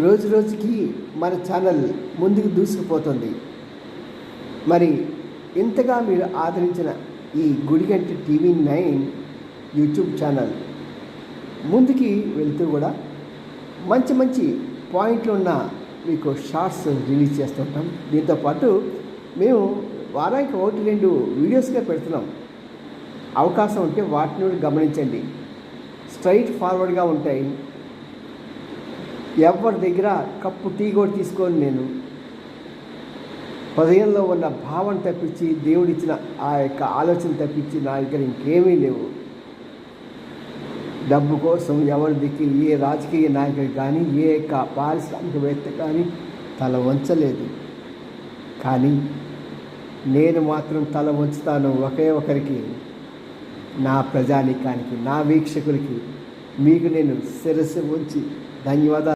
రోజు రోజుకి మన ఛానల్ ముందుకు దూసుకుపోతుంది. మరి ఇంతగా మీరు ఆదరించిన ఈ గుడిగంటి TV9 యూట్యూబ్ ఛానల్ ముందుకి వెళ్తూ కూడా మంచి మంచి పాయింట్లు ఉన్న మీకు షార్ట్స్ రిలీజ్ చేస్తుంటాం. దీంతోపాటు మేము వారానికి 1-2 వీడియోస్గా పెడుతున్నాం. అవకాశం ఉంటే వాటిని కూడా గమనించండి. స్ట్రైట్ ఫార్వర్డ్గా ఉంటాయి. ఎవరి దగ్గర కప్పు టీ కూడా తీసుకొని నేను హృదయంలో ఉన్న భావం తప్పించి దేవుడిచ్చిన ఆ యొక్క ఆలోచన తప్పించి నా దగ్గర ఇంకేమీ లేవు. డబ్బు కోసం ఎవరి దిక్కు ఏ రాజకీయ నాయకుడు కానీ ఏ యొక్క పారిశ్రామికవేత్త కానీ తల వంచలేదు. కానీ నేను మాత్రం తల వంచుతాను ఒకే ఒకరికి, నా ప్రజానీకానికి, నా వీక్షకులకి. మీకు నేను శిరస్సు ఉంచి ధన్యవాదాలు.